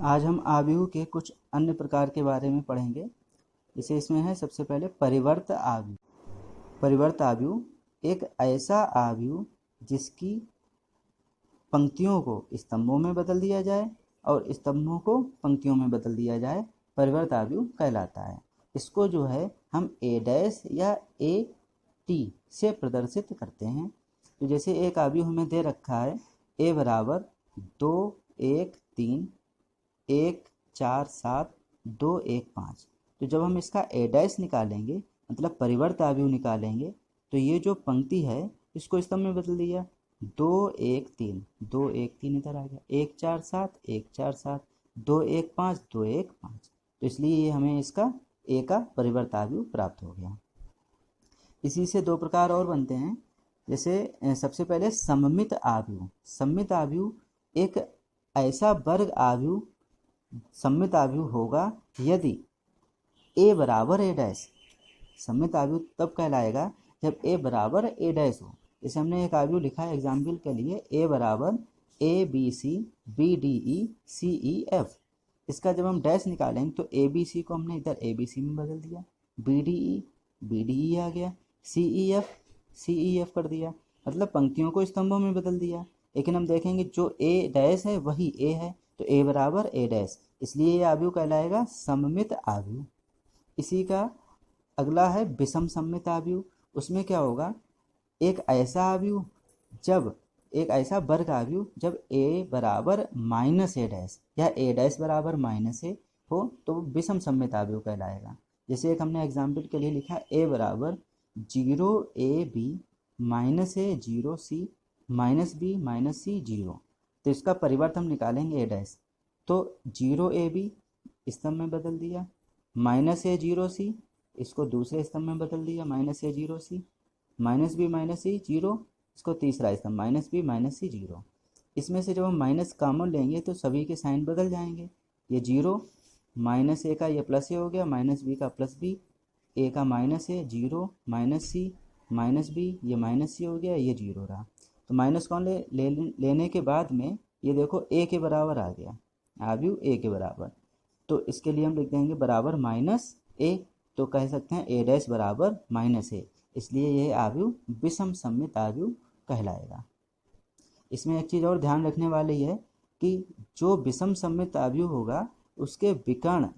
आज हम आव्यूह के कुछ अन्य प्रकार के बारे में पढ़ेंगे। जैसे इसमें है सबसे पहले परिवर्त आव्यूह। परिवर्त आव्यूह एक ऐसा आव्यूह जिसकी पंक्तियों को स्तंभों में बदल दिया जाए और स्तंभों को पंक्तियों में बदल दिया जाए, परिवर्त आव्यूह कहलाता है। इसको जो है हम ए डैश या ए टी से प्रदर्शित करते हैं। तो जैसे एक आव्यूह हमें दे रखा है ए बराबर 2 1 3 1 4 7 2 1 5। तो जब हम इसका ए डैश निकालेंगे मतलब परिवर्त आव्यूह निकालेंगे, तो ये जो पंक्ति है इसको स्तंभ में बदल दिया। 2 1 3 2 1 3 इधर आ गया, 1 4 7 1 4 7 2 1 5 2 1 5। तो इसलिए ये हमें इसका ए का परिवर्त आव्यूह प्राप्त हो गया। इसी से दो प्रकार और बनते हैं। जैसे सबसे पहले सममित आव्यूह। सममित आव्यूह एक ऐसा वर्ग आव्यूह सममित आव्यूह होगा यदि ए बराबर ए डैश। सममित आव्यूह तब कहलाएगा जब ए बराबर ए डैश हो। जैसे हमने एक आव्यूह लिखा है एग्जाम्पल के लिए, ए बराबर A B C B D E C E F. इसका जब हम डैश निकालेंगे तो ए बी सी को हमने इधर ए बी सी में बदल दिया, बी डी ई आ गया, सी ई एफ कर दिया, मतलब पंक्तियों को स्तंभों में बदल दिया। लेकिन हम देखेंगे जो ए डैश है वही ए है, तो ए बराबर ए डैश, इसलिए ये आव्यूह कहलाएगा सममित आव्यूह। इसी का अगला है विषम सममित आव्यूह। उसमें क्या होगा, एक ऐसा आव्यूह जब एक ऐसा वर्ग आव्यूह जब ए बराबर माइनस ए डैश या ए डैश बराबर माइनस ए हो तो विषम सममित आव्यूह कहलाएगा। जैसे एक हमने एग्जाम्पल के लिए लिखा ए बराबर 0 A B minus A 0 C minus B minus C 0। तो इसका परिवर्त हम निकालेंगे ए डैश, तो 0 ए बी स्तंभ में बदल दिया, माइनस ए 0 सी इसको दूसरे स्तंभ में बदल दिया, minus A 0 C, minus B minus C 0 इसको तीसरा स्तंभ, माइनस बी माइनस सी 0। इसमें से जब हम माइनस कॉमन लेंगे तो सभी के साइन बदल जाएंगे। ये 0 माइनस ए का ये प्लस ए हो गया, माइनस बी का प्लस बी, ए का minus A 0 minus C minus B, ये माइनस सी हो गया, ये 0 रहा। तो माइनस कॉमन लेने के बाद में ये देखो ए के बराबर आ गया, आव्यूह ए के बराबर। तो इसके लिए हम लिख देंगे बराबर माइनस ए, तो कह सकते हैं ए डैश बराबर माइनस ए, इसलिए यह आव्यूह विषम सममित आव्यूह कहलाएगा। इसमें एक चीज़ और ध्यान रखने वाली है कि जो विषम सममित आव्यूह होगा उसके विकर्ण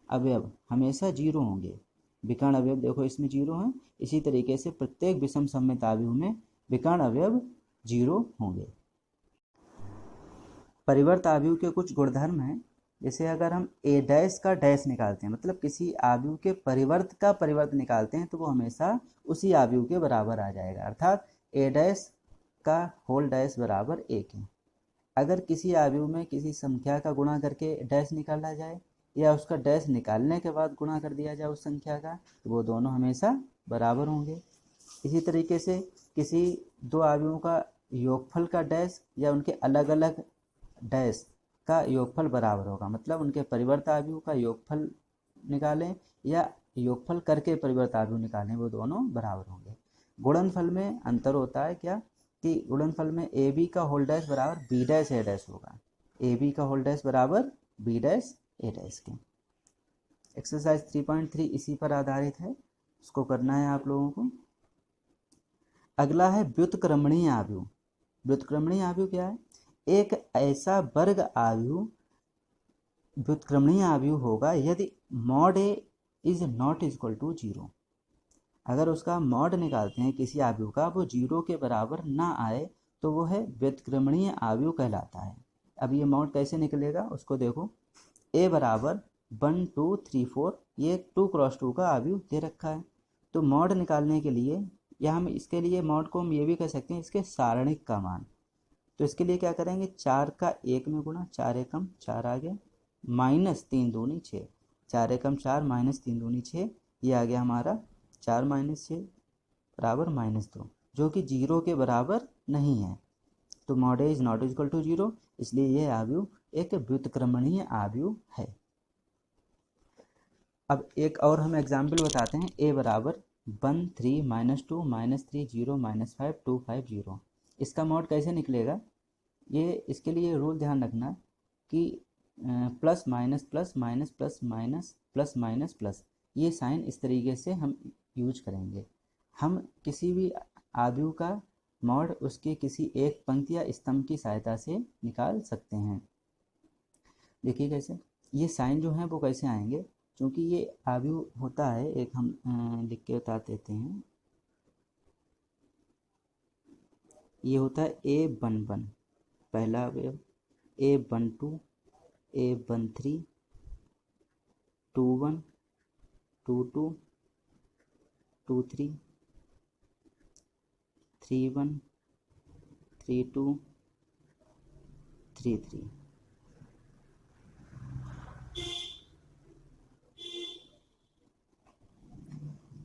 अवयव हमेशा 0 होंगे। विकर्ण अवयव देखो इसमें 0 हैं, इसी तरीके से प्रत्येक विषम सममित आव्यूह में विकर्ण अवयव 0 होंगे। परिवर्त आव्यूह के कुछ गुणधर्म हैं। जैसे अगर हम ए डैश का डैश निकालते हैं मतलब किसी आव्यूह के परिवर्त का परिवर्त निकालते हैं तो वो हमेशा उसी आव्यूह के बराबर आ जाएगा, अर्थात ए डैश का होल डैश बराबर 1 है। अगर किसी आव्यूह में किसी संख्या का गुणा करके डैश निकाला जाए या उसका डैश निकालने के बाद गुणा कर दिया जाए उस संख्या का, तो वो दोनों हमेशा बराबर होंगे। इसी तरीके से किसी दो आव्यूहों का योगफल का डैश या उनके अलग अलग डैश का योगफल बराबर होगा, मतलब उनके परिवर्त आव्यूह का योगफल निकालें या योगफल करके परिवर्त आव्यूह निकालें, वो दोनों बराबर होंगे। गुणनफल में अंतर होता है क्या कि गुणनफल में ए बी का होल डैश बराबर बी डैश ए डैश होगा, ए बी का होल डैश बराबर बी डैश ए डैश के। एक्सरसाइज 3.3 इसी पर आधारित है, उसको करना है आप लोगों को। अगला है व्युत्क्रमणीय आव्यूह। व्युत्क्रमणीय आव्यूह क्या है, एक ऐसा वर्ग आव्यूह व्युत्क्रमणीय आव्यूह होगा यदि mod A is not equal to 0। अगर उसका मॉड निकालते हैं किसी आव्यूह का वो 0 के बराबर ना आए तो वो है व्युत्क्रमणीय आव्यूह कहलाता है। अब ये मॉड कैसे निकलेगा उसको देखो, ए बराबर 1 2 3 4, ये 2 क्रॉस 2 का आव्यूह दे रखा है। तो मॉड निकालने के लिए या हम इसके लिए मॉड को हम ये भी कह सकते हैं इसके सारणिक का मान। तो इसके लिए क्या करेंगे, 4 का 1 में गुणा, 4 एकम 4 आ गया, माइनस 3 दूनी 6, 4 एकम 4 माइनस 3 दूनी 6, ये आ गया हमारा 4 माइनस 6 बराबर -2, जो कि 0 के बराबर नहीं है। तो mod A is not equal to 0, इसलिए यह आव्यूह एक व्युत्क्रमणीय आव्यूह है। अब एक और हम एग्जाम्पल बताते हैं, ए बराबर 1 3 -2 -3 0 -5 2 5 0। इसका मॉड कैसे निकलेगा, ये इसके लिए रूल ध्यान रखना कि plus minus plus minus plus minus plus minus plus, ये साइन इस तरीके से हम यूज करेंगे। हम किसी भी आव्यूह का मॉड उसके किसी एक पंक्ति या स्तंभ की सहायता से निकाल सकते हैं। देखिए कैसे ये साइन जो है वो कैसे आएंगे, क्योंकि ये आव्यूह होता है एक, हम लिख के बता देते हैं। ये होता है A11 पहला अवयव, A12, A13, 21, 22, 23, 31, 32, 33।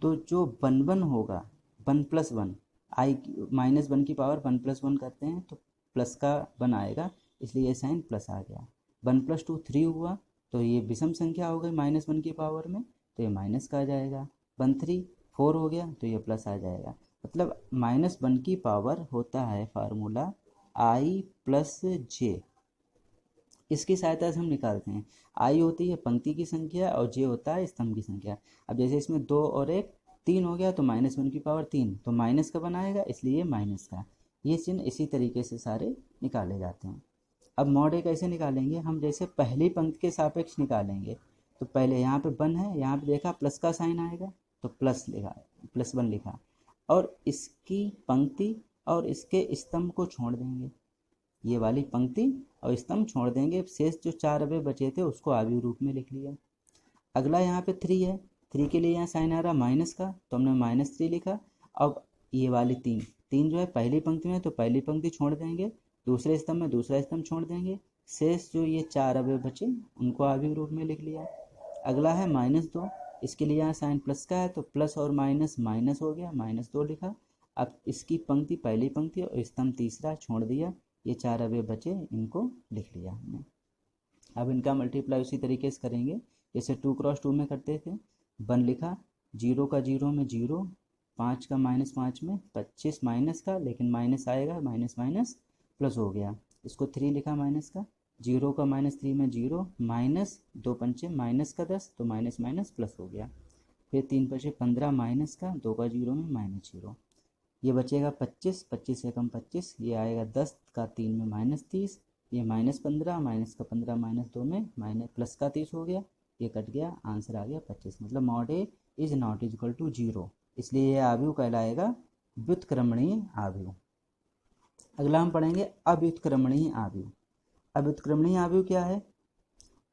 तो जो 1 होगा 1+1, आई -1 की पावर 1+1 करते हैं तो प्लस का 1 आएगा, इसलिए ये साइन प्लस आ गया। 1+2 3 हुआ तो ये विषम संख्या हो गई -1 की पावर में, तो ये माइनस का आ जाएगा। 1 3 4 हो गया तो ये प्लस आ जाएगा। मतलब -1 की पावर होता है फार्मूला i+j, इसकी सहायता से हम निकालते हैं। आई होती है पंक्ति की संख्या और जे होता है स्तंभ की संख्या। अब जैसे इसमें 2 और 1 3 हो गया तो -1 की पावर 3, तो माइनस का बनाएगा इसलिए माइनस का। ये चिन्ह इसी तरीके से सारे निकाले जाते हैं। अब मॉड ए कैसे निकालेंगे, हम जैसे पहली पंक्ति के सापेक्ष निकालेंगे। तो पहले यहाँ पे 1 है, यहाँ पे देखा प्लस का साइन आएगा तो प्लस लिखा, +1 लिखा, और इसकी पंक्ति और इसके स्तंभ को छोड़ देंगे। ये वाली पंक्ति और स्तंभ छोड़ देंगे, शेष जो 4 अवयव बचे थे उसको आव्यूह रूप में लिख लिया। अगला यहाँ पे 3 है, 3 के लिए यहाँ साइन आ रहा माइनस का, तो हमने -3 लिखा। अब ये वाली 3 जो है पहली पंक्ति में, तो पहली पंक्ति छोड़ देंगे, दूसरे स्तंभ में दूसरा स्तंभ छोड़ देंगे, शेष जो ये 4 अवयव बचे उनको आव्यूह रूप में लिख लिया। अगला है -2, इसके लिए यहाँ साइन प्लस का है तो प्लस और माइनस माइनस हो गया, -2 लिखा। अब इसकी पंक्ति पहली पंक्ति और स्तंभ तीसरा छोड़ दिया, ये 4 अवयव बचे इनको लिख लिया हमने। अब इनका मल्टीप्लाई उसी तरीके से करेंगे जैसे 2 × 2 में करते थे। 1 लिखा, 0 का 0 में 0, 5 का -5 में 25 माइनस का, लेकिन माइनस आएगा, माइनस माइनस प्लस हो गया। इसको 3 लिखा माइनस का, 0 का -3 में 0, -2 पंचे माइनस का 10, तो माइनस माइनस प्लस हो गया। फिर 3 पंचे 15 माइनस का, 2 का 0 में -0, ये बचेगा 25, 25 से कम 25, ये आएगा 10 का 3 में -30, ये -15, माइनस का 15 -2 में प्लस का 30 हो गया, ये कट गया, आंसर आ गया 25। मतलब mod A is not equal to 0, इसलिए ये आव्यूह कहलाएगा व्युत्क्रमणीय आव्यूह। अगला हम पढ़ेंगे अव्युत्क्रमणीय आव्यूह। अव्युत्क्रमणीय आव्यूह क्या है,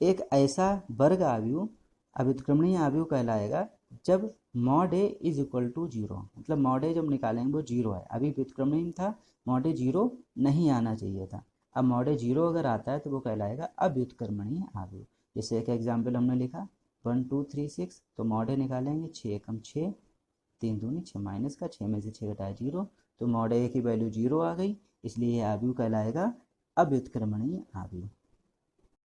एक ऐसा वर्ग आव्यूह अव्युत्क्रमणीय आव्यूह कहलाएगा जब mod A is equal to 0, मतलब मॉड ए जब निकालेंगे वो 0 है। अभी व्युत्क्रमणीय था, मॉड ए 0 नहीं आना चाहिए था, अब मॉड ए 0 अगर आता है तो वो कहलाएगा अव्युत्क्रमणीय आव्यूह। जैसे एक एग्जाम्पल हमने लिखा 1 2 3 6, तो मॉड ए निकालेंगे 6 एकम 6, 3 दूनी 6 माइनस का, 6 में से 6 घटाया 0, तो मॉड ए की वैल्यू 0 आ गई, इसलिए यह आव्यूह कहलाएगा अव्युत्क्रमणीय आव्यूह।